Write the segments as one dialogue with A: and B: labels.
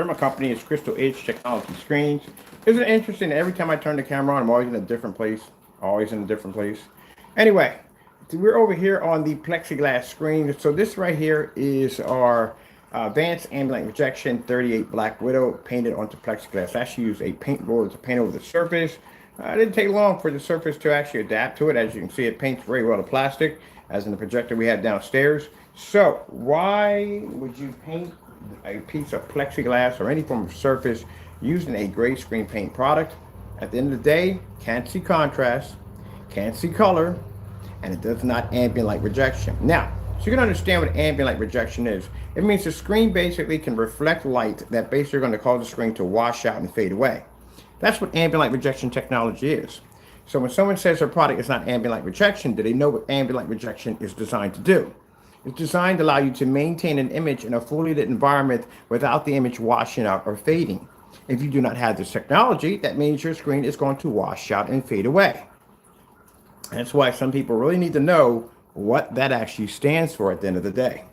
A: My company is Crystal Edge Technology Screens. Isn't it interesting? Every time I turn the camera on, I'm always in a different place. Always in a different place. Anyway, we're over here on the plexiglass screen. So this right here is our advanced ambient rejection 38 Black Widow painted onto plexiglass. I actually used a paint roller to paint over the surface. It didn't take long for the surface to actually adapt to it. As you can see, it paints very well to plastic, as in the projector we have downstairs. So why would you paint a piece of plexiglass or any form of surface using a gray screen paint product? At the end of the day, can't see contrast, can't see color, and it does not ambient light rejection. Now, so you can understand what ambient light rejection is. It means the screen basically can reflect light that basically going to cause the screen to wash out and fade away. That's what ambient light rejection technology is. So when someone says their product is not ambient light rejection, do they know what ambient light rejection is designed to do? It's designed to allow you to maintain an image in a fully lit environment without the image washing out or fading. If you do not have this technology, that means your screen is going to wash out and fade away. That's why some people really need to know what that actually stands for at the end of the day.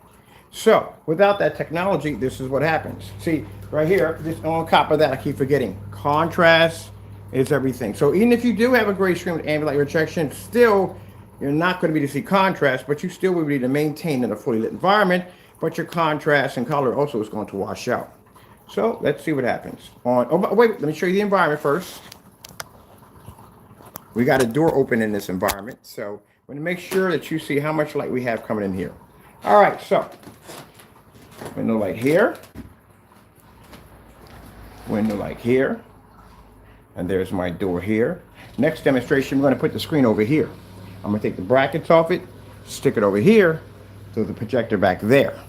A: So without that technology, this is what happens. See, right here, this on top of that, I keep forgetting, contrast is everything. So even if you do have a gray screen with ambient light rejection, still you're not going to be to see contrast, but you still will be to maintain in a fully lit environment, but your contrast and color also is going to wash out. So let's see what happens. Wait, let me show you the environment first. We got a door open in this environment, so I'm going to make sure that you see how much light we have coming in here. All right, so window light here, window light here, and there's my door here. Next demonstration, we're going to put the screen over here. I'm going to take the brackets off it, stick it over here, throw the projector back there.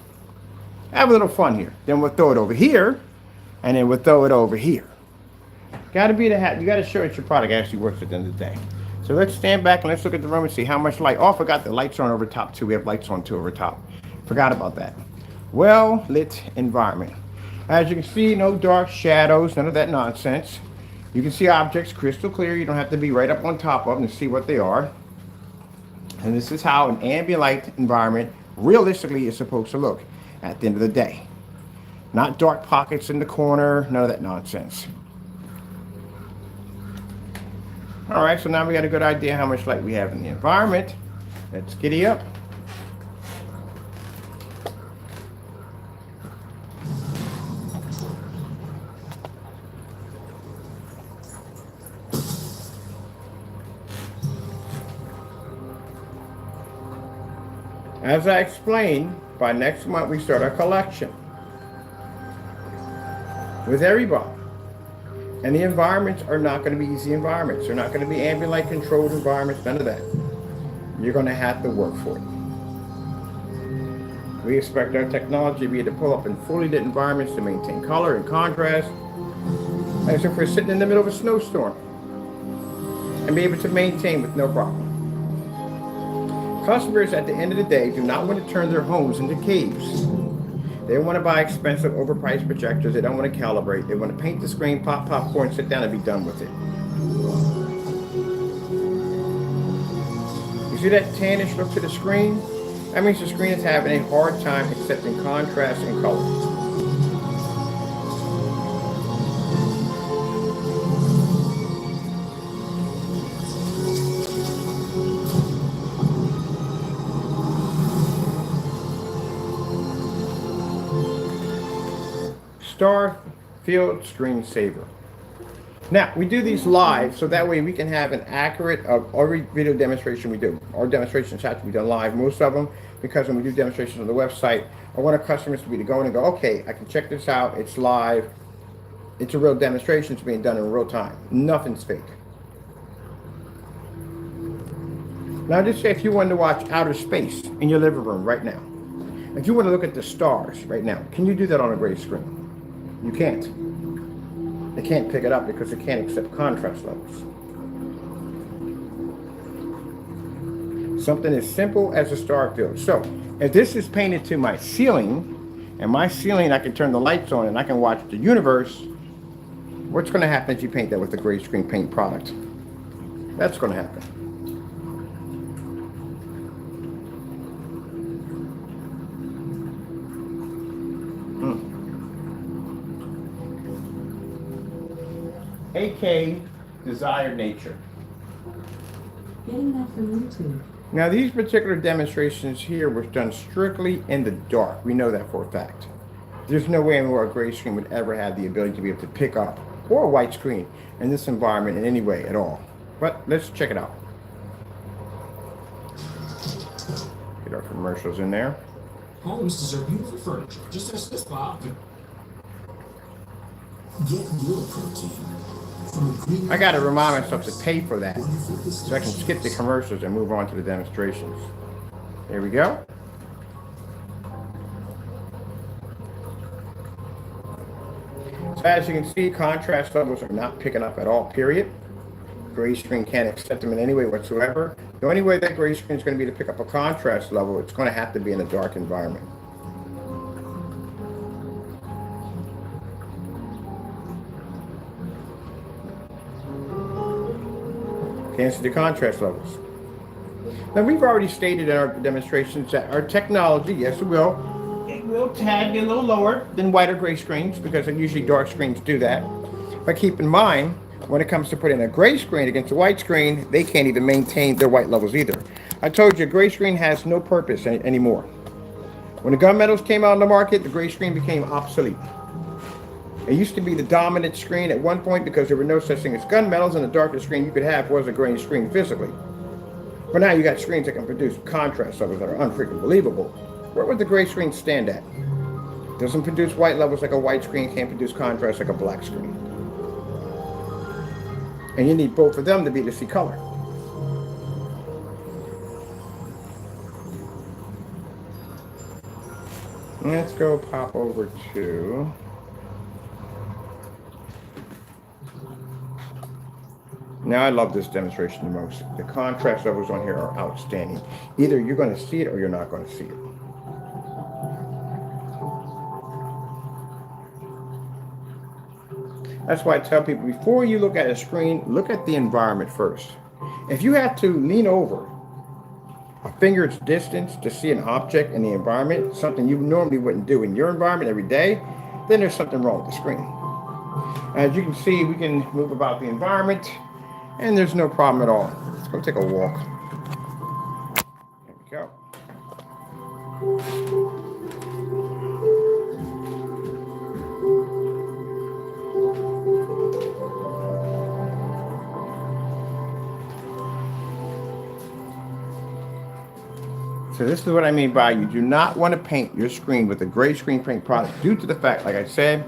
A: Have a little fun here. Then we'll throw it over here, and then we'll throw it over here. Got to be the hat. You got to show that your product actually works at the end of the day. So let's stand back and let's look at the room and see how much light. Oh, I forgot the lights are on over top too. We have lights on too over top. Forgot about that. Well lit environment. As you can see, no dark shadows, none of that nonsense. You can see objects crystal clear. You don't have to be right up on top of them to see what they are. And this is how an ambient light environment realistically is supposed to look at the end of the day. Not dark pockets in the corner, none of that nonsense. All right, so now we got a good idea how much light we have in the environment. Let's giddy up. As I explained, by next month we start our collection with everybody. And the environments are not going to be easy environments. They're not going to be ambient light controlled environments, none of that. You're going to have to work for it. We expect our technology to be able to pull up in fully lit environments to maintain color and contrast, as if we're sitting in the middle of a snowstorm, and be able to maintain with no problem. Customers at the end of the day do not want to turn their homes into caves. They don't want to buy expensive, overpriced projectors. They don't want to calibrate. They want to paint the screen, pop popcorn, sit down, and be done with it. You see that tannish look to the screen? That means the screen is having a hard time accepting contrast and color. Star Field Screensaver. Now, we do these live, so that way we can have an accurate of every video demonstration we do. Our demonstrations have to be done live, most of them, because when we do demonstrations on the website, I want our customers to be to go in and go, okay, I can check this out, it's live, it's a real demonstration, it's being done in real time. Nothing's fake. Now, just say if you wanted to watch outer space in your living room right now, if you want to look at the stars right now, can you do that on a gray screen? You can't. They can't pick it up because they can't accept contrast levels. Something as simple as a star field. So, if this is painted to my ceiling, and my ceiling I can turn the lights on and I can watch the universe, what's going to happen if you paint that with a gray screen paint product? That's going to happen. aka desired nature.
B: Getting that from YouTube.
A: Now these particular demonstrations here were done strictly in the dark. We know that for a fact. There's no way in a gray screen would ever have the ability to be able to pick up, or a white screen, in this environment in any way at all. But let's check it out. Get our commercials in there.
B: Homes deserve beautiful furniture, just as this Bob. Get your protein from a green.
A: I got to remind myself to pay for that so I can skip the commercials and move on to the demonstrations. There we go. So as you can see, contrast levels are not picking up at all, period. Gray screen can't accept them in any way whatsoever. The only way that gray screen is going to be to pick up a contrast level, it's going to have to be in a dark environment. Can't see the contrast levels. Now we've already stated in our demonstrations that our technology, yes it will tag a little lower than white or gray screens because usually dark screens do that. But keep in mind, when it comes to putting a gray screen against a white screen, they can't even maintain their white levels either. I told you, gray screen has no purpose anymore. When the gunmetals came out on the market, the gray screen became obsolete. It used to be the dominant screen at one point because there were no such thing as gunmetals, and the darkest screen you could have was a gray screen physically. But now you got screens that can produce contrast levels that are unfreaking believable. Where would the gray screen stand at? Doesn't produce white levels like a white screen, can't produce contrast like a black screen. And you need both of them to be able to see color. Let's go pop over to... Now I love this demonstration the most. The contrast levels on here are outstanding. Either you're going to see it or you're not going to see it. That's why I tell people, before you look at a screen, look at the environment first. If you have to lean over a finger's distance to see an object in the environment, something you normally wouldn't do in your environment every day, then there's something wrong with the screen. As you can see, we can move about the environment, and there's no problem at all. Let's go take a walk. There we go. So this is what I mean by you do not want to paint your screen with a gray screen paint product due to the fact, like I said,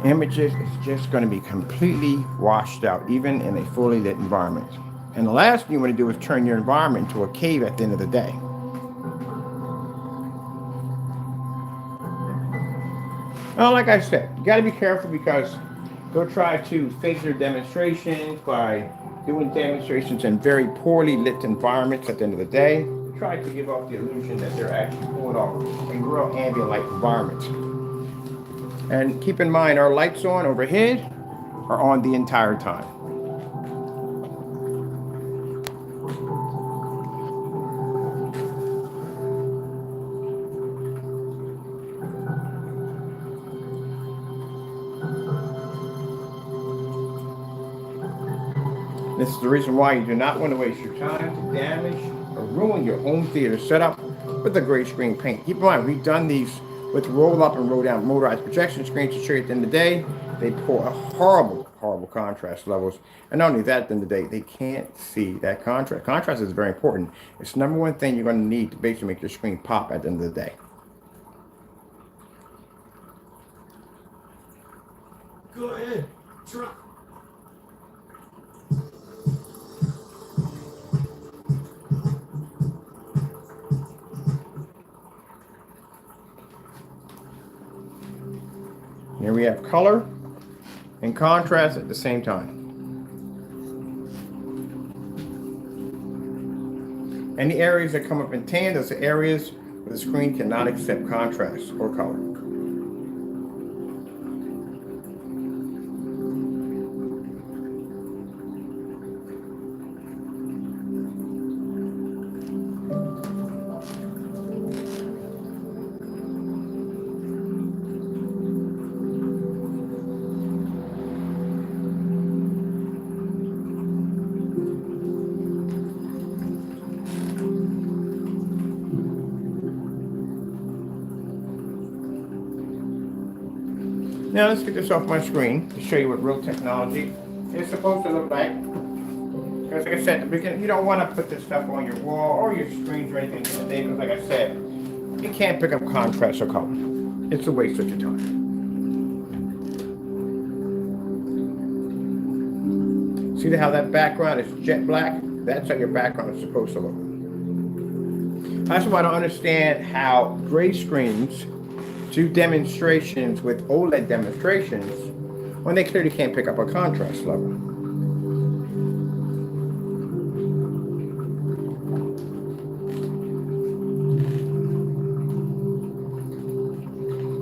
A: images is just going to be completely washed out, even in a fully lit environment. And the last thing you want to do is turn your environment into a cave at the end of the day. Well, like I said, you got to be careful because they'll try to fake their demonstrations by doing demonstrations in very poorly lit environments at the end of the day. They try to give off the illusion that they're actually pulling off a real ambient light environment. And keep in mind, our lights on overhead are on the entire time. This is the reason why you do not want to waste your time to damage or ruin your home theater setup with the gray screen paint. Keep in mind, we've done these with roll up and roll down motorized projection screens to show you at the end of the day. They pull a horrible contrast levels. And not only that, at the end of the day, they can't see that contrast. Contrast is very important. It's the number one thing you're going to need to basically make your screen pop at the end of the day.
B: Go ahead. Try.
A: Here we have color and contrast at the same time. And the areas that come up in tan, those are areas where the screen cannot accept contrast or color. Now let's get this off my screen to show you what real technology is supposed to look like. Because like I said at the beginning, you don't want to put this stuff on your wall or your screens or anything today, because like I said, it can't pick up contrast or color. It's a waste of your time. See how that background is jet black? That's how your background is supposed to look. That's why I don't understand how gray screens do demonstrations with OLED demonstrations when they clearly can't pick up a contrast level.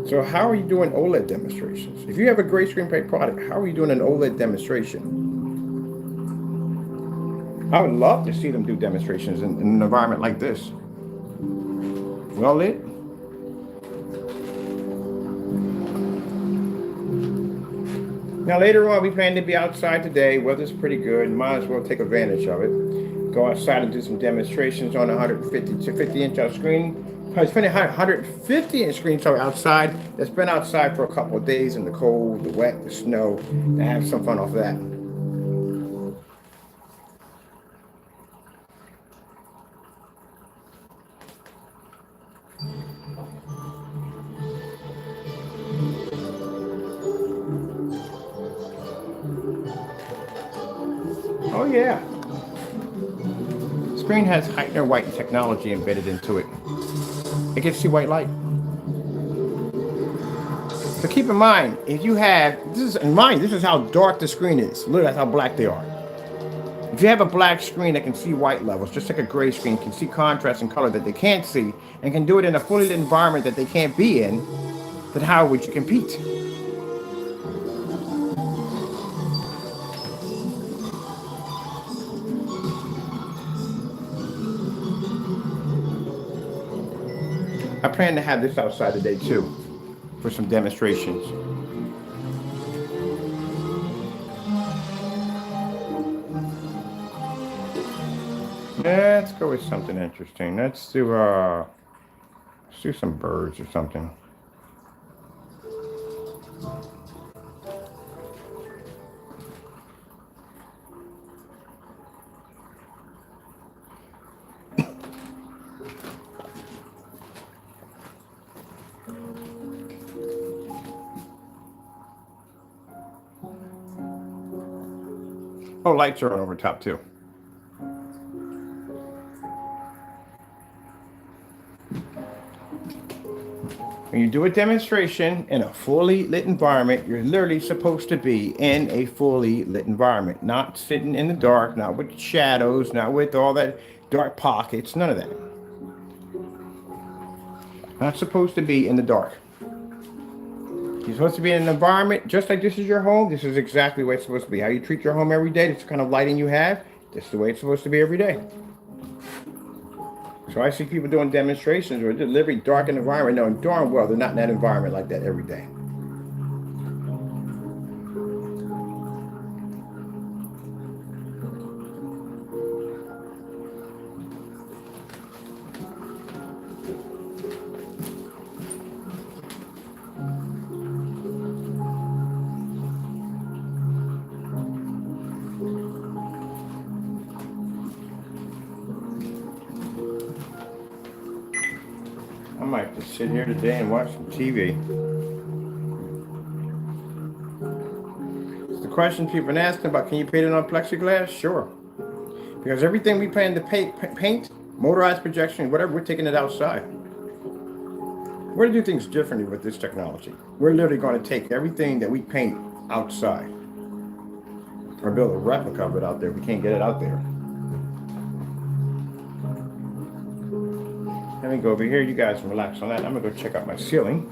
A: So how are you doing OLED demonstrations? If you have a gray screen product, how are you doing an OLED demonstration? I would love to see them do demonstrations in an environment like this. Well lit. Now later on, we plan to be outside today. Weather's pretty good. Might as well take advantage of it. Go outside and do some demonstrations on a 150 to 50 inch screen. It's been a 150 inch screen so outside. It's been outside for a couple of days in the cold, the wet, the snow. And have some fun off that. Oh yeah. Screen has Heitner white technology embedded into it. It can see white light. So keep in mind, if you have this is how dark the screen is. Look, that's how black they are. If you have a black screen that can see white levels, just like a gray screen can see contrast and color that they can't see, and can do it in a fully lit environment that they can't be in, then how would you compete? I plan to have this outside today too, for some demonstrations. Let's go with something interesting. Let's do some birds or something. Oh, lights are on over top too. When you do a demonstration in a fully lit environment, you're literally supposed to be in a fully lit environment, not sitting in the dark, not with shadows, not with all that dark pockets, none of that. Not supposed to be in the dark. You're supposed to be in an environment just like this is your home. This is exactly the way it's supposed to be. How you treat your home every day, this kind of lighting you have, this is the way it's supposed to be every day. So I see people doing demonstrations or delivery dark environment, knowing darn well they're not in that environment like that every day. I might just sit here today and watch some TV. The question people have been asking about, can you paint it on plexiglass? Sure. Because everything we plan to paint, motorized projection, whatever, we're taking it outside. We're going to do things differently with this technology. We're literally going to take everything that we paint outside. Or build a replica of it out there. We can't get it out there. Let me go over here. You guys can relax on that. I'm going to go check out my ceiling.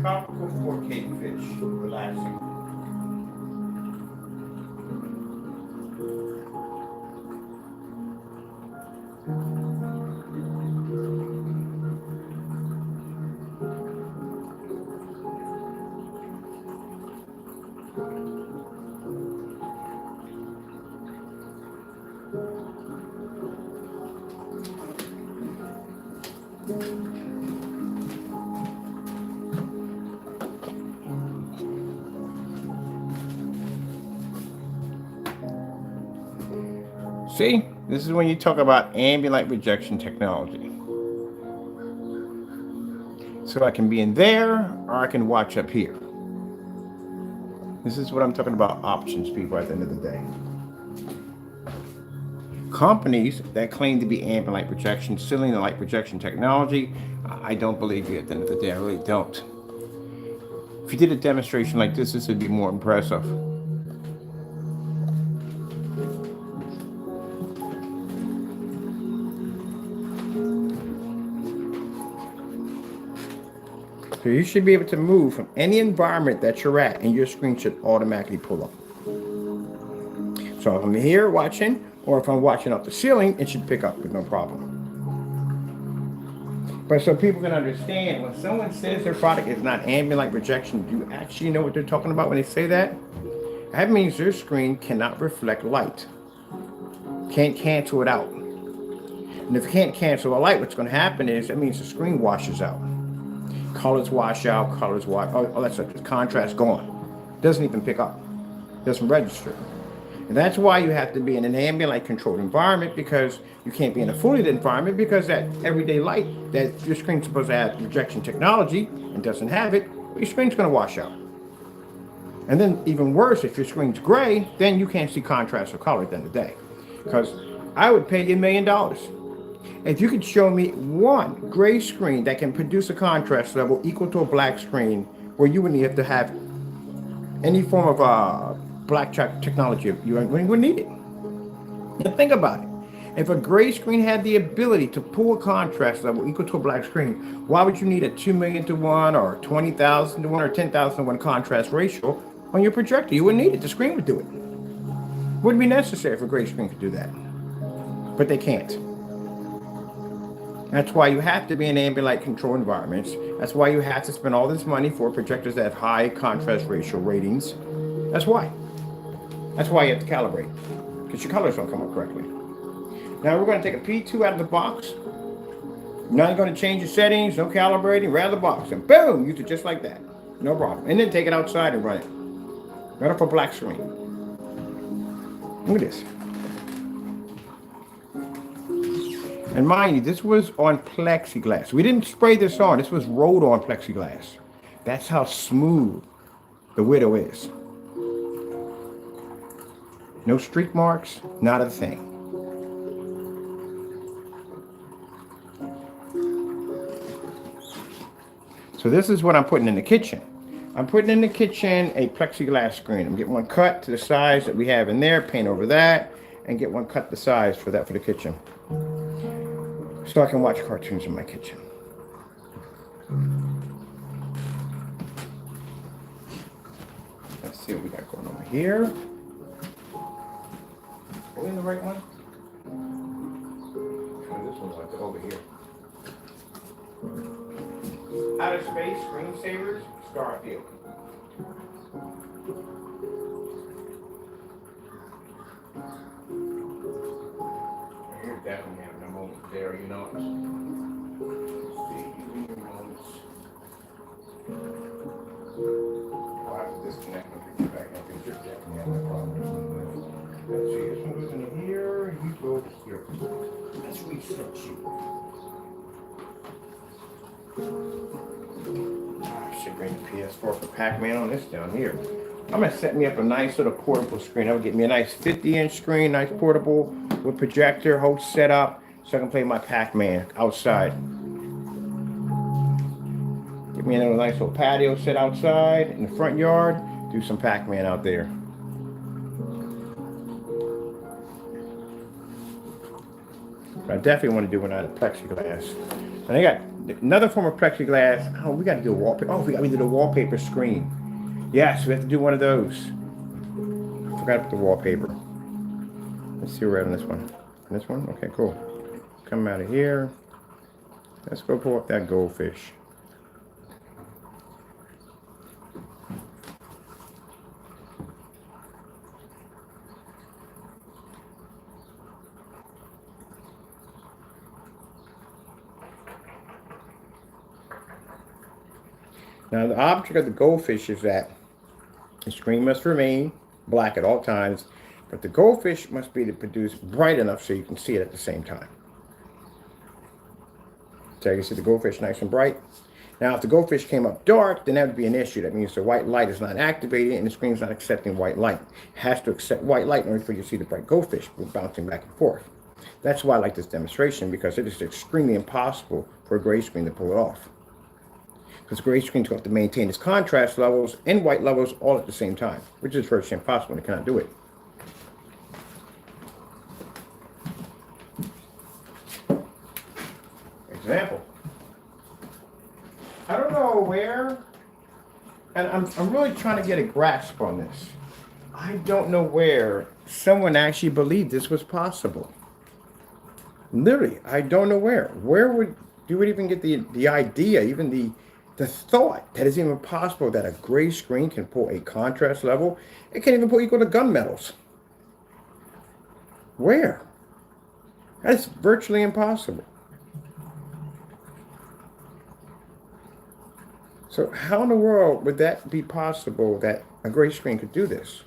A: tropical 4K fish, relaxing. See, this is when you talk about ambient light rejection technology. So I can be in there or I can watch up here. This is what I'm talking about, options, people, at the end of the day. Companies that claim to be ambient light projection, ceiling light projection technology, I don't believe you at the end of the day. I really don't. If you did a demonstration like this would be more impressive. So you should be able to move from any environment that you're at, and your screen should automatically pull up. So if I'm here watching, or if I'm watching up the ceiling, it should pick up with no problem. But so people can understand, when someone says their product is not ambient light projection, do you actually know what they're talking about when they say that? That means their screen cannot reflect light. Can't cancel it out. And if it can't cancel the light, what's going to happen is, that means the screen washes out. Colors wash out, colors wash, all that stuff. The contrast gone. Doesn't even pick up. Doesn't register. And that's why you have to be in an ambient light controlled environment, because you can't be in a fully lit environment, because that everyday light that your screen's supposed to have projection technology and doesn't have it, your screen's going to wash out. And then even worse, if your screen's gray, then you can't see contrast or color at the end of the day. Because I would pay you $1 million if you could show me one gray screen that can produce a contrast level equal to a black screen, where you wouldn't have to have any form of black technology. You wouldn't need it. And think about it. If a gray screen had the ability to pull a contrast level equal to a black screen, why would you need a 2 million to 1 or 20,000 to 1 or 10,000 to 1 contrast ratio on your projector? You wouldn't need it. The screen would do it. Wouldn't be necessary if a gray screen could do that. But they can't. That's why you have to be in ambient light control environments. That's why you have to spend all this money for projectors that have high contrast ratio ratings. That's why. That's why you have to calibrate, because your colors don't come up correctly. Now we're going to take a P2 out of the box. You're not going to change your settings, no calibrating, right out of the box, and boom, use it just like that. No problem. And then take it outside and run it. Run it for black screen. Look at this. And mind you, this was on plexiglass. We didn't spray this on. This was rolled on plexiglass. That's how smooth the Widow is. No streak marks, not a thing. So this is what I'm putting in the kitchen. I'm putting in the kitchen a plexiglass screen. I'm getting one cut to the size that we have in there, paint over that, and get one cut the size for that for the kitchen. So I can watch cartoons in my kitchen. Let's see what we got going over here. Are we in the right one? Oh, this one's like over here. Outer Space, Screensavers, Starfield. You're definitely having a moment there, you know. I'll have to disconnect and pick it back up, because you're definitely having a problem. Let's see, this one goes in here, you go here. Let's reset you. I should bring the PS4 for Pac-Man on this down here. I'm gonna set me up a nice little portable screen. I would get me a nice 50-inch screen, nice portable with projector, whole setup, so I can play my Pac-Man outside. Get me a nice little patio set outside in the front yard. Do some Pac-Man out there. But I definitely want to do one out of plexiglass. And I got Another form of plexiglass. Oh, we got to do a wallpaper. Oh, we got to do the wallpaper screen. Yes, we have to do one of those. Forgot about the wallpaper. Let's see where we're at on this one. This one? Okay, cool. Come out of here. Let's go pull up that goldfish. Now, the object of the goldfish is that the screen must remain black at all times, but the goldfish must be produced bright enough so you can see it at the same time. So you can see the goldfish nice and bright. Now, if the goldfish came up dark, then that would be an issue. That means the white light is not activated and the screen is not accepting white light. It has to accept white light in order for you to see the bright goldfish bouncing back and forth. That's why I like this demonstration, because it is extremely impossible for a gray screen to pull it off. Because gray screens have to maintain its contrast levels and white levels all at the same time, which is virtually impossible. It cannot do it. Example. I don't know where, and I'm really trying to get a grasp on this. I don't know where someone actually believed this was possible. Literally, I don't know where. Where would you would even get the idea, even the thought that it's even possible that a gray screen can pull a contrast level? It can't even pull equal to gunmetals. Where? That's virtually impossible. So how in the world would that be possible that a gray screen could do this?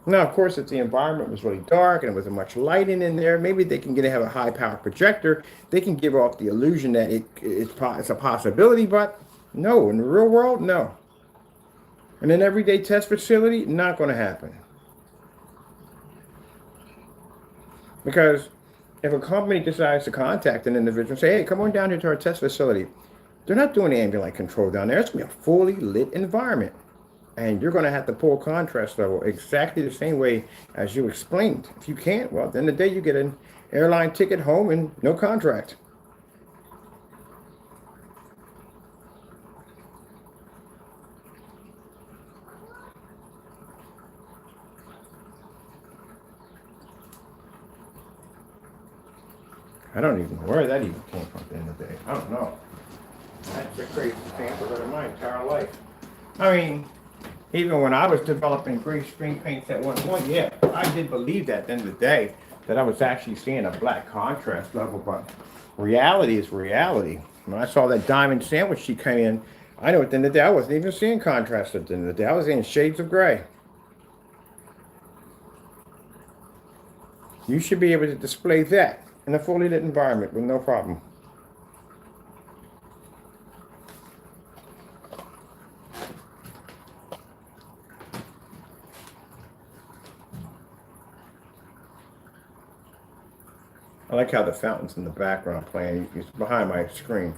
A: Now, of course, if the environment was really dark and there was much lighting in there, maybe they can have a high-power projector. They can give off the illusion that it's a possibility, but no, in the real world, no. In an everyday test facility, not going to happen. Because if a company decides to contact an individual and say, hey, come on down here to our test facility, they're not doing ambient light control down there. It's going to be a fully lit environment. And you're going to have to pull contrast level exactly the same way as you explained. If you can't, well, at the end of the day, you get an airline ticket home and no contract. I don't even know where that even came from at the end of the day. I don't know. That's the crazy example of my entire life. I mean, even when I was developing gray screen paints at one point, yeah, I did believe that at the end of the day, that I was actually seeing a black contrast level, but reality is reality. When I saw that diamond sandwich she came in, I know at the end of the day, I wasn't even seeing contrast at the end of the day. I was seeing shades of gray. You should be able to display that in a fully lit environment with no problem. I like how the fountain's in the background playing. It's behind my screen.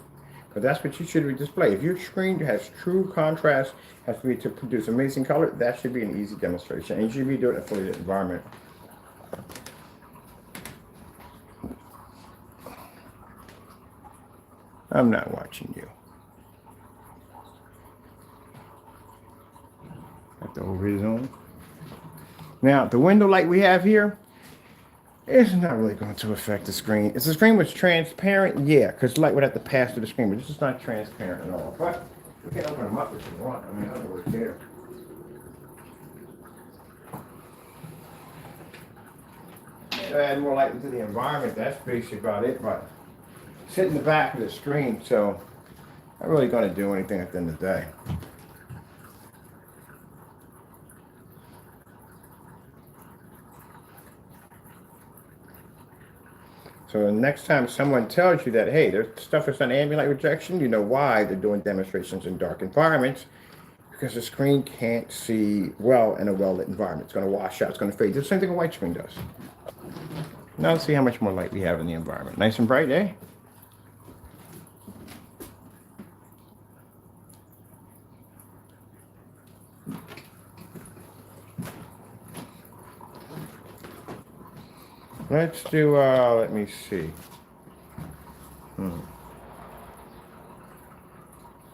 A: But that's what you should display. If your screen has true contrast, has to be to produce amazing color, that should be an easy demonstration. And you should be doing it in a fully lit environment. I'm not watching you. Got the overhead on. Now, the window light we have here, it's not really going to affect the screen. If the screen was transparent, yeah, because light would have to pass through the screen, but this is not transparent at all. But you can open them up if you want. I mean, I don't really care. Add more light into the environment, that's basically about it, but sit in the back of the screen, so not really going to do anything at the end of the day. So the next time someone tells you that, hey, there's stuff that's on ambient light rejection, you know why they're doing demonstrations in dark environments, because the screen can't see well in a well-lit environment. It's going to wash out, it's going to fade. The same thing a white screen does. Now let's see how much more light we have in the environment. Nice and bright, eh? Let's do, let me see.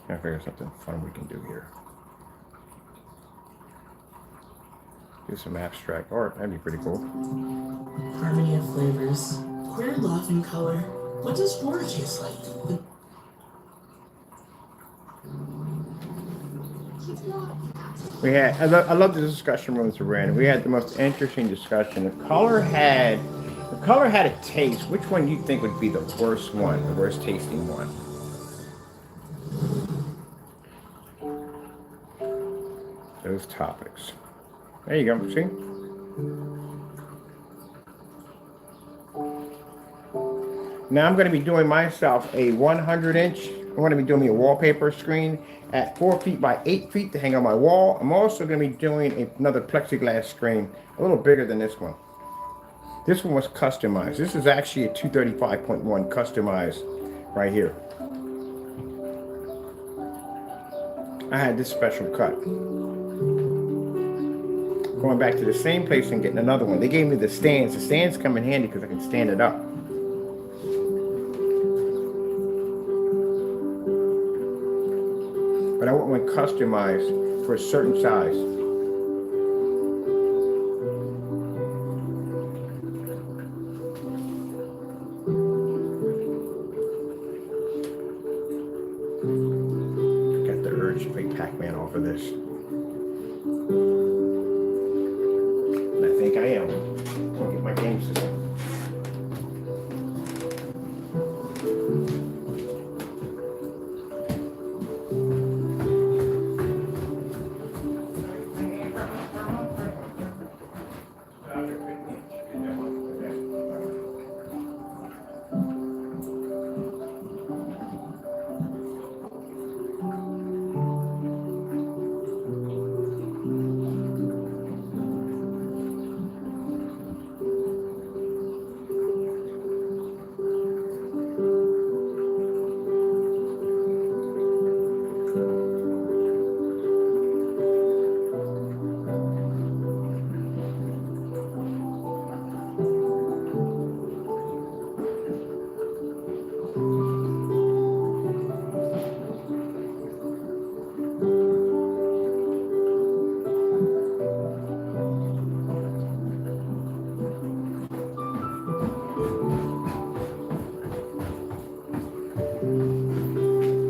A: Gotta figure something fun we can do here. Do some abstract art. That'd be pretty cool.
C: Harmony of flavors. Queer love and color. What does horror taste like?
A: We had, I love the discussion rooms we're in. We had the most interesting discussion. The color had a taste. Which one do you think would be the worst one, the worst tasting one? Those topics. There you go. See? Now I'm going to be doing myself a 100-inch. I'm going to be doing me a wallpaper screen at 4 feet by 8 feet to hang on my wall. I'm also going to be doing another plexiglass screen, a little bigger than this one. This one was customized. This is actually a 235.1 customized right here. I had this special cut. Going back to the same place and getting another one. They gave me the stands. The stands come in handy because I can stand it up. But I want one customized for a certain size. Got the urge to play Pac-Man off of this. And I think I am. I'll get my game system.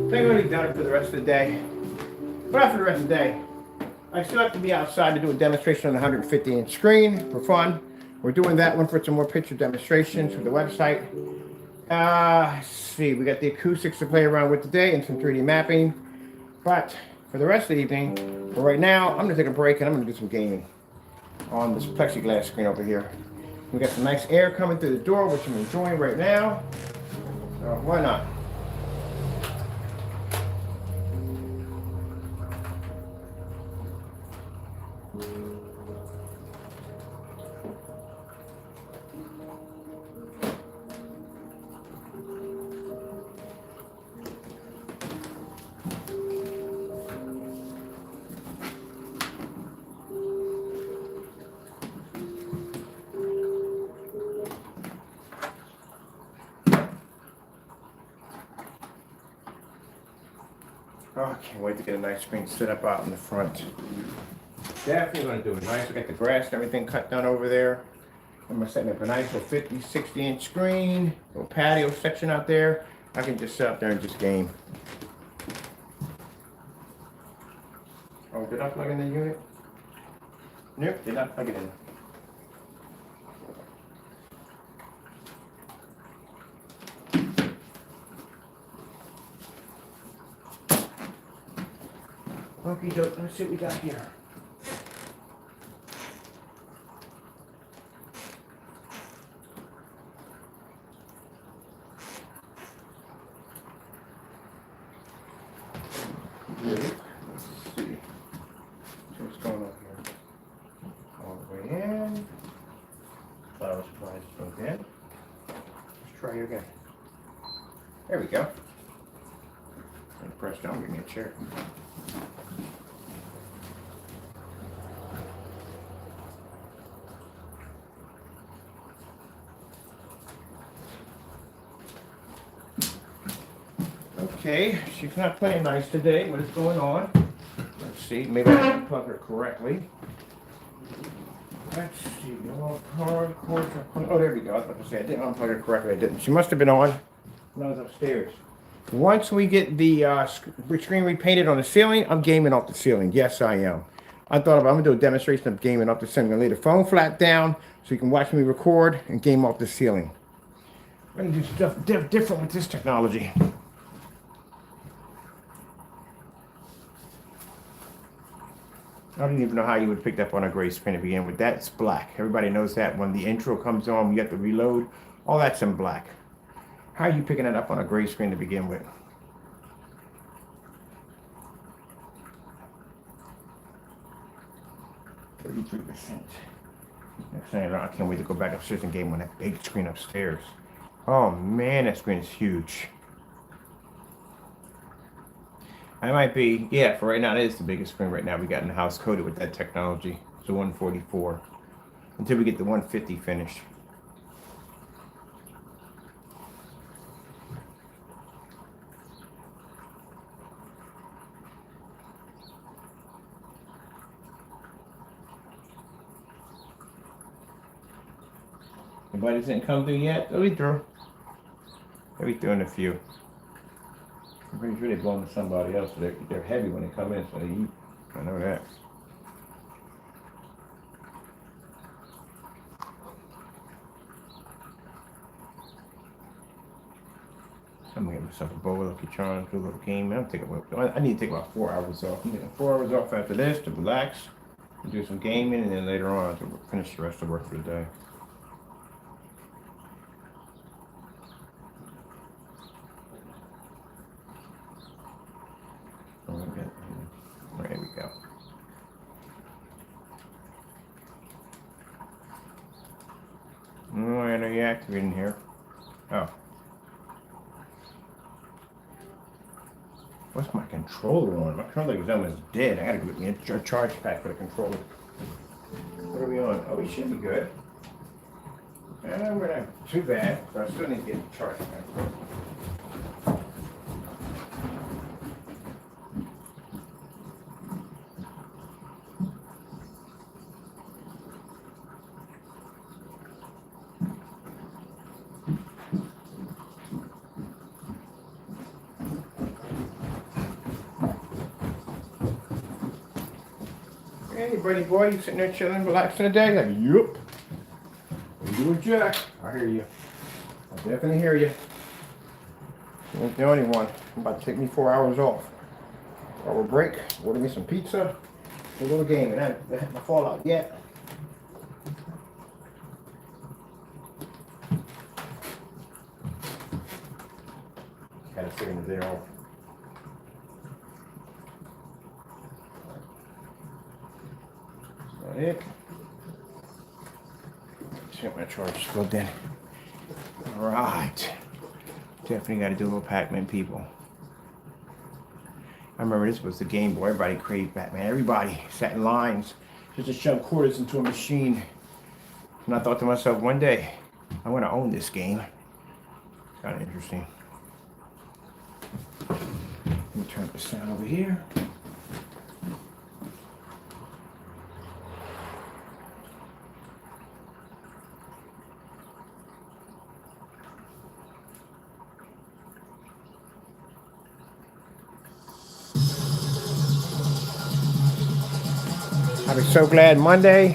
A: I think I'm going to be done for the rest of the day. But not for the rest of the day. I still have to be outside to do a demonstration on a 150-inch screen for fun. We're doing that one for some more picture demonstrations for the website. Let's see, we got the acoustics to play around with today and some 3D mapping. But for the rest of the evening, for right now, I'm going to take a break and I'm going to do some gaming on this plexiglass screen over here. We got some nice air coming through the door, which I'm enjoying right now. So why not? Oh, I can't wait to get a nice screen set up out in the front. Definitely going to do it nice. I got the grass and everything cut down over there. I'm going to set up a nice little 50, 60-inch screen, little patio section out there. I can just sit up there and just game. Oh, did I plug in the unit? Nope, did not plug it in. Okay, doke, let's see what we got here. Let's see. So what's going on here? All the way in. Flower supplies plugged in. Let's try it again. There we go. And press down, give me a chair. Okay, okay. She's not playing nice today. What is going on? Let's see. Maybe I didn't unplug her correctly. Let's see. Oh, there we go. I was about to say I didn't unplug her correctly. I didn't. She must have been on when I was upstairs. Once we get the screen repainted on the ceiling, I'm gaming off the ceiling. Yes, I am. I'm gonna do a demonstration of gaming off the ceiling. I'm gonna lay the phone flat down so you can watch me record and game off the ceiling. We're gonna do stuff different with this technology. I don't even know how you would pick up on a gray screen to begin with. That's black. Everybody knows that. When the intro comes on, you have to reload. All that's in black. How are you picking it up on a gray screen to begin with? %. Next thing I know, I can't wait to go back upstairs and game on that big screen upstairs. Oh man, that screen is huge. I might be, yeah, for right now, it is the biggest screen right now we got in the house coated with that technology. It's a 144. Until we get the 150 finished. Anybody didn't come through yet? They'll be through. They'll be through in a few. I'm pretty sure they belong to somebody else. So they're heavy when they come in, so they eat. I know that. I'm gonna get myself a bowl of Lucky Charms, do a little game. I need to take about 4 hours off. I'm getting 4 hours off after this to relax, and do some gaming, and then later on to finish the rest of the work for the day. There we go. Oh, I know you're activating here. Oh. What's my controller on? My controller is almost dead. I gotta get me a charge pack for the controller. What are we on? Oh, we should be good. We're not too bad, but I still need to get a charge pack. Hey, buddy boy, you sitting there chilling, relaxing today? Like, yup. What are you doing, Jack? I hear you. I definitely hear you. You ain't the only one. I'm about to take me 4 hours off. Hour break, order me some pizza, a little game, and I haven't my fallout yet. Had to sit in the day off. That's it. Get my charge plugged in. All right. Definitely got to do a little Pac-Man, people. I remember this was the Game Boy. Everybody craved Batman. Everybody sat in lines just to shove quarters into a machine. And I thought to myself, one day, I want to own this game. It's kind of interesting. Let me turn up the sound over here. I'll be so glad Monday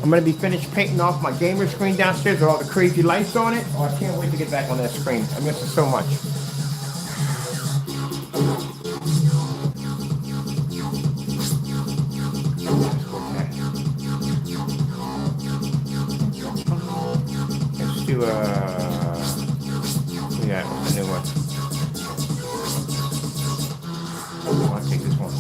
A: I'm going to be finished painting off my gamer screen downstairs with all the crazy lights on it. Oh, I can't wait to get back on that screen. I miss it so much. Let's do yeah, a new one. Oh, I'll take this one.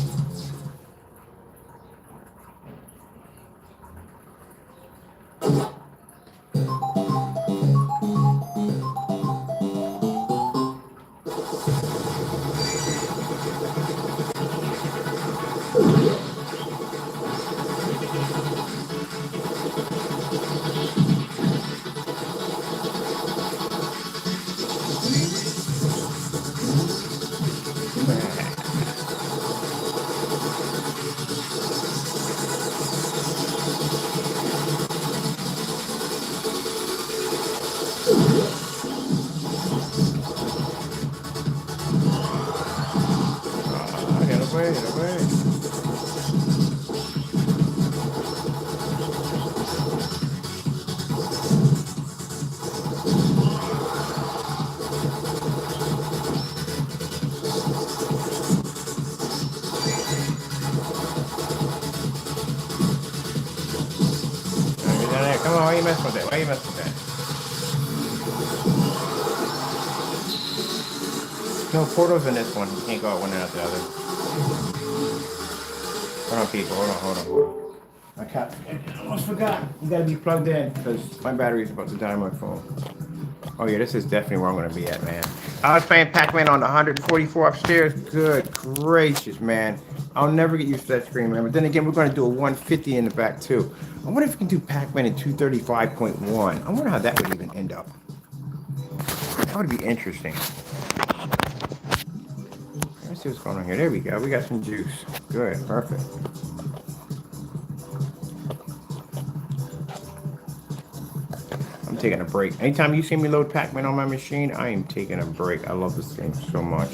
A: Come on, why you messing with that? Why you messing with that? No portals in this one. You can't go out one and out the other. Hold on, people. Hold on. I almost forgot. You gotta be plugged in because my battery is about to die on my phone. Oh yeah, this is definitely where I'm gonna be at, man. I was playing Pac-Man on the 144 upstairs. Good gracious, man. I'll never get used to that screen, man. But then again, we're gonna do a 150 in the back too. I wonder if we can do Pac-Man in 235.1. I wonder how that would even end up. That would be interesting. Let's see what's going on here. There we go. We got some juice. Good, perfect. I'm taking a break. Anytime you see me load Pac-Man on my machine, I am taking a break. I love this game so much.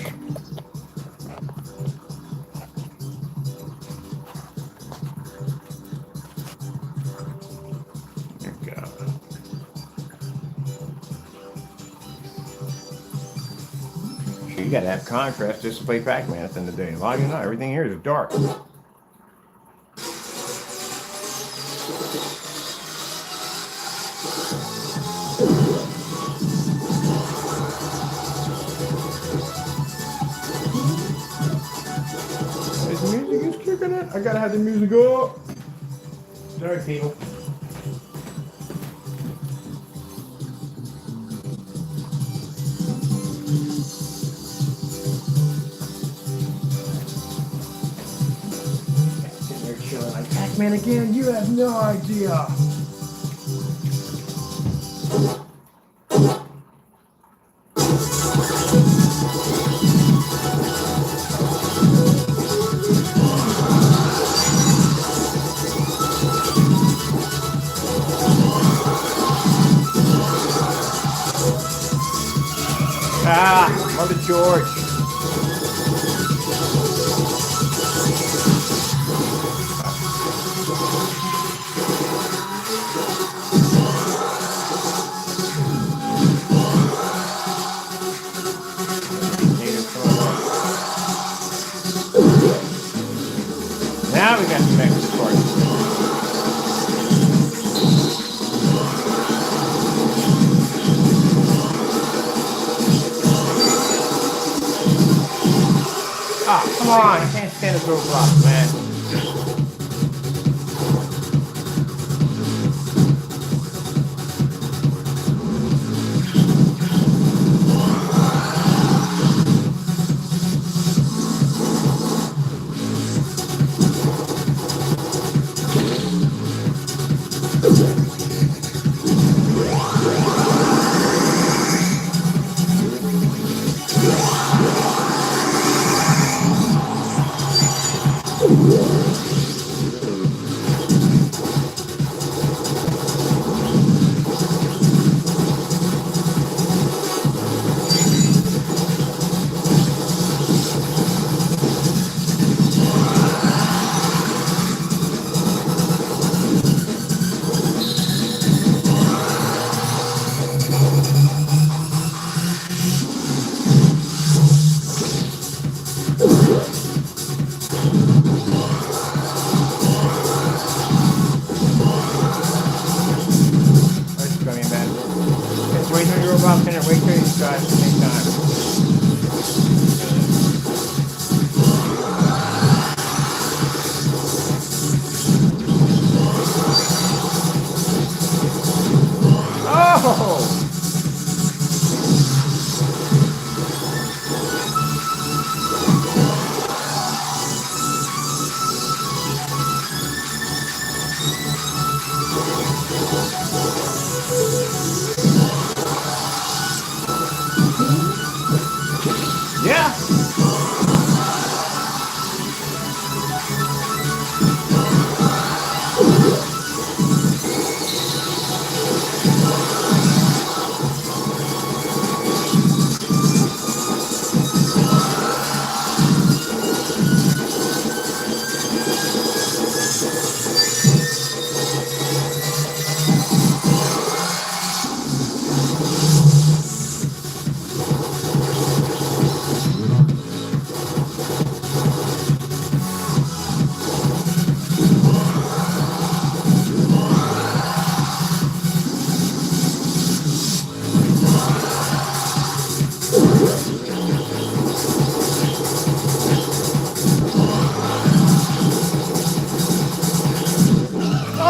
A: There we go. You gotta have contrast just to play Pac-Man at the end of the day. A lot of you know, everything here is dark. The music is kicking it. I gotta have the music up. Sorry, people. Sitting there chilling like Pac-Man again. You have no idea. Mother George. Now we got the next part. Ah, come on. I can't stand this roadblock, man.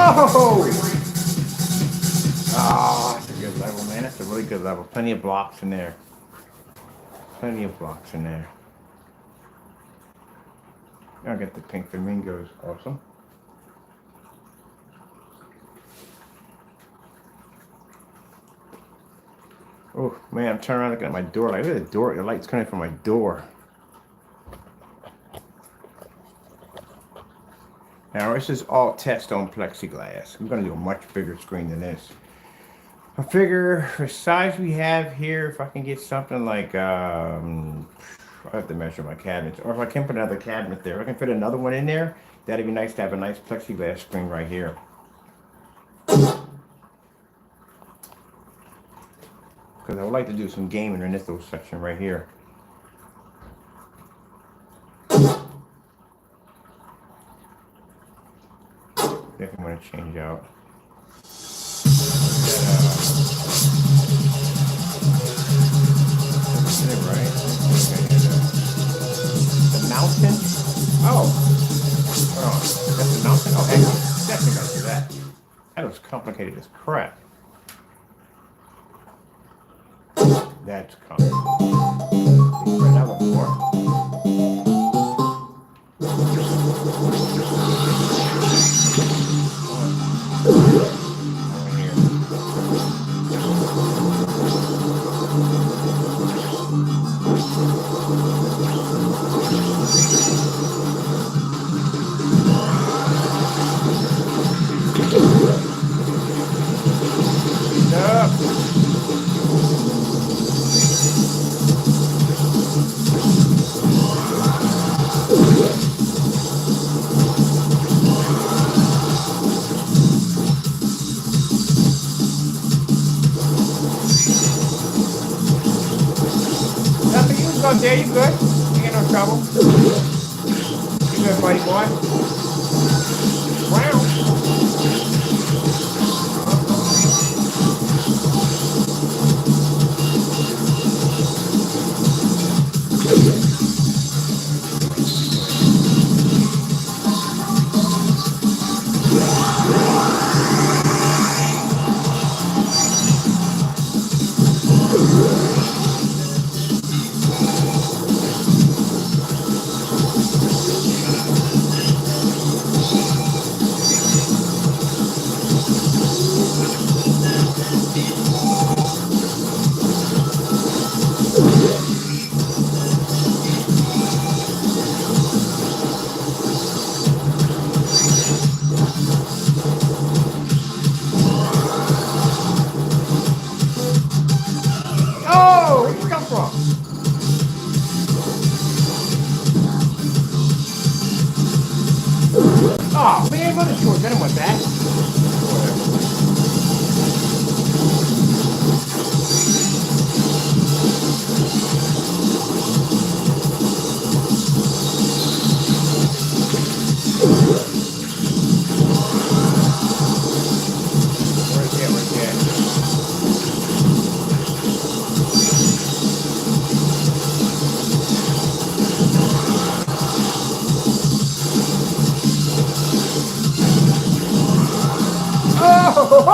A: Oh! Ah, that's a good level, man. That's a really good level. Plenty of blocks in there. Plenty of blocks in there. I'll get the pink flamingos. Awesome. Oh, man, I'm turning around looking at my door. Like, look at the door. The light's coming from my door. Now, this is all test on plexiglass. I'm going to do a much bigger screen than this. I figure the size we have here, if I can get something like, I have to measure my cabinets. Or if I can put another cabinet there. If I can fit another one in there, that'd be nice to have a nice plexiglass screen right here. Because I would like to do some gaming in this little section right here. Definitely want to change out. Right? The mountain? Oh. Hold on. That's the mountain? Oh, hang on. Definitely gotta do that. That was complicated as crap. That's complicated. Try that one more. There, you good? You ain't no trouble. You good, buddy boy? Wow. Oh, we ain't going to short. I don't want that.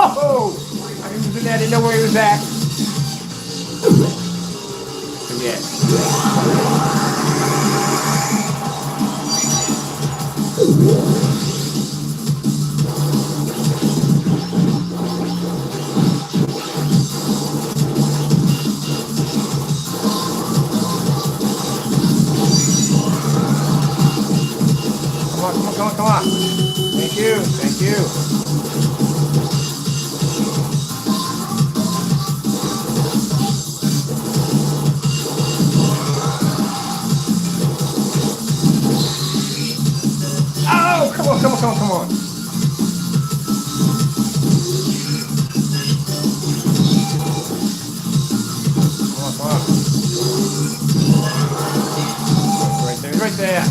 A: Oh, I was in there, I didn't know where he was at. Yeah. Come on. Thank you. Come on. Right there.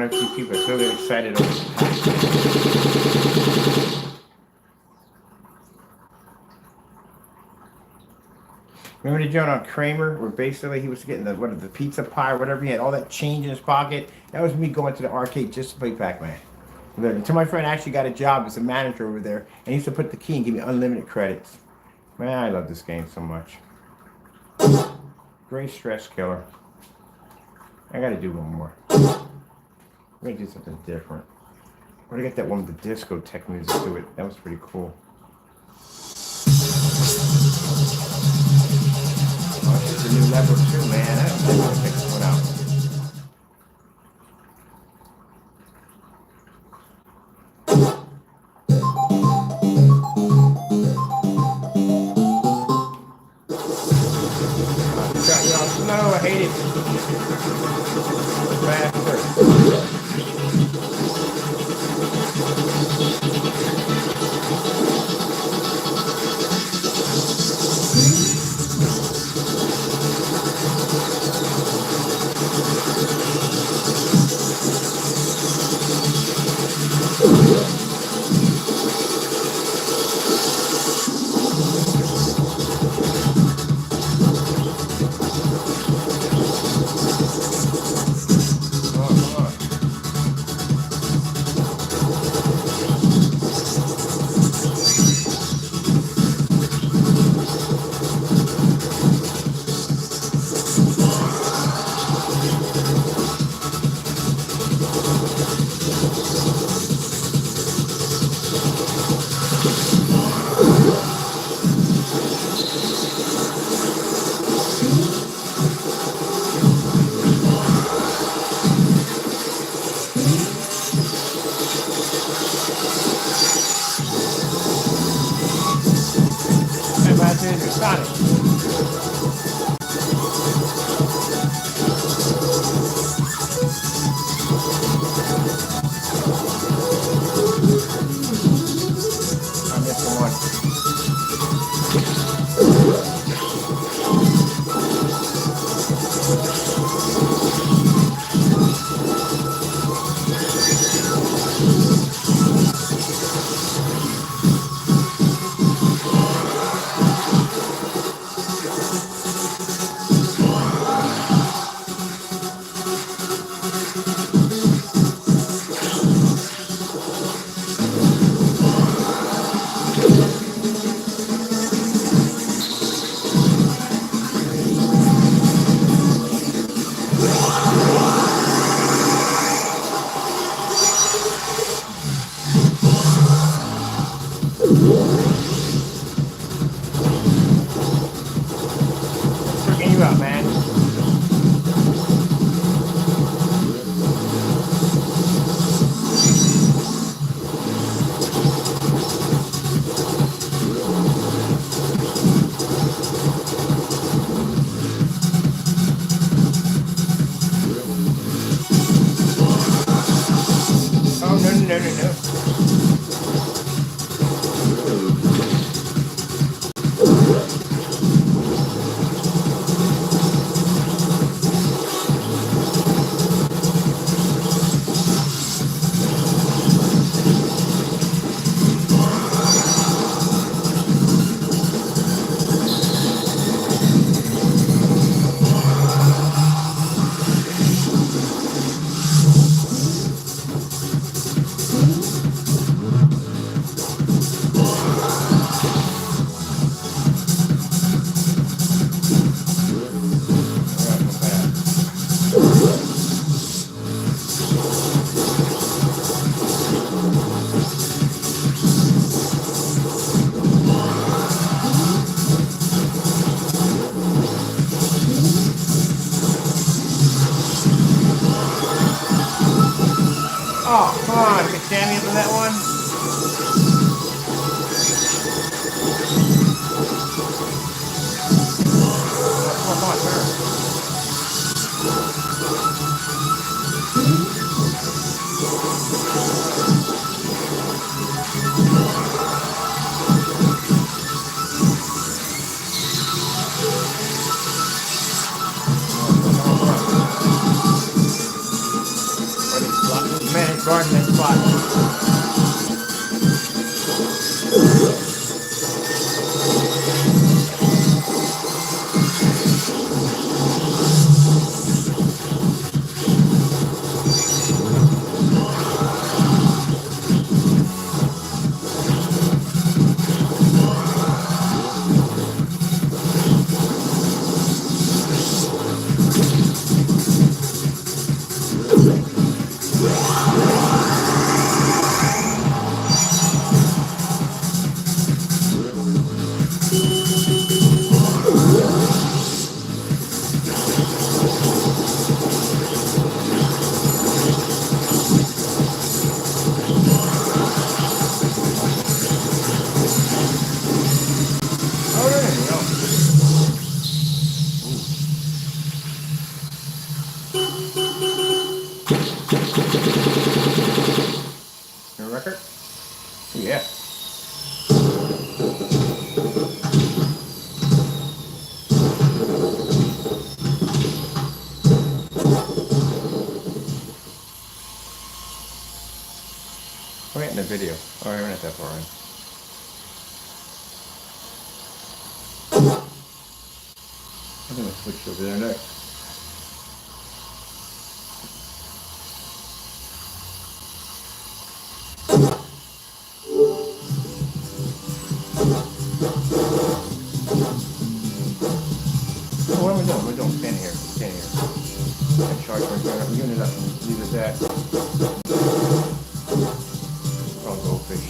A: one or two people are so excited over the pack. Remember the joint on Kramer where basically he was getting the pizza pie or whatever, he had all that change in his pocket? That was me going to the arcade just to play Pac-Man. Until my friend actually got a job as a manager over there, and he used to put the key and give me unlimited credits. Man, I love this game so much. Great stress killer. I gotta do one more. I'm gonna do something different. I gotta get that one with the discotheque music to it. That was pretty cool. Oh, this is a new level too, man. I gotta check this one out. No, I hate it. Faster. Oh, come on, get Sammy on that one. Come on, turn. Ready, garden and spot. Oh, there you go. Your record? Yeah. We're in the video. Oh, we're not that far in. I'm gonna switch over there next. Oh, what am I doing? We're doing stand here. Stand here. And charge right there. We're gonna leave it at that. Oh, goldfish.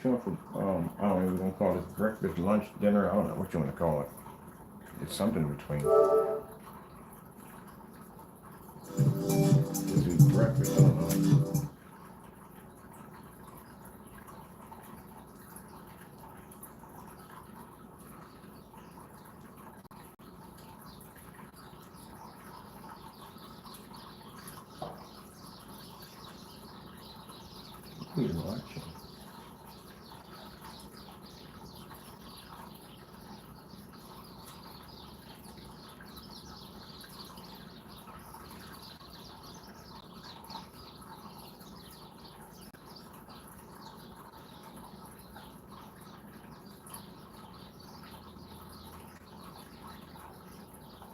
A: Sure for, I don't know what we're gonna call this, breakfast, lunch, dinner. I don't know what you want to call it. It's something in between. This is breakfast. I don't know. Who are you watching?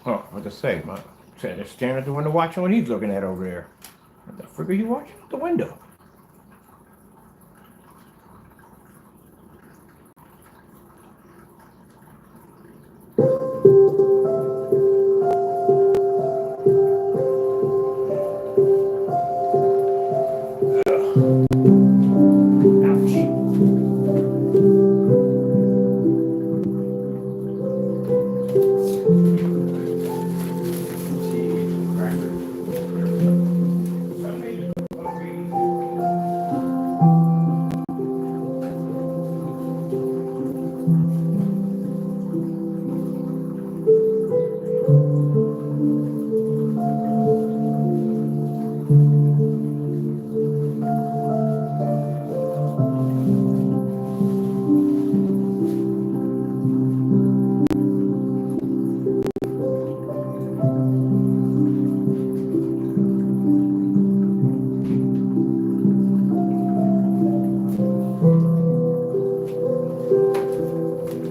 A: Oh, what to say? My they're staring at the window watching what he's looking at over there. What the frick are you watching at the window? Ouchie.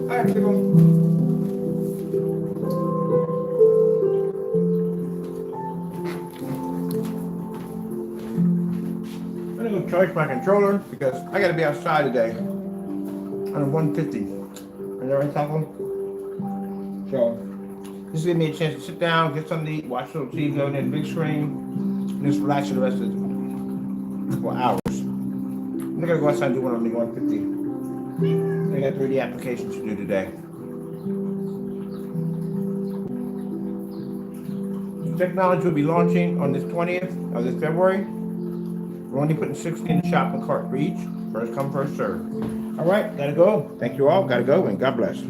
A: All right, people. I'm gonna go charge my controller because I gotta be outside today on a 150. Is that right, Taco? So this is giving me a chance to sit down, get something to eat, watch a little TV on the big screen, and just relax for the rest of the 4 hours. I'm not gonna go outside and do one on the 150. I got 30 applications to do today. Technology will be launching on this 20th of this February. We're only putting 16 in the shopping cart for each. First come, first serve. All right, gotta go. Thank you all. Gotta go, and God bless.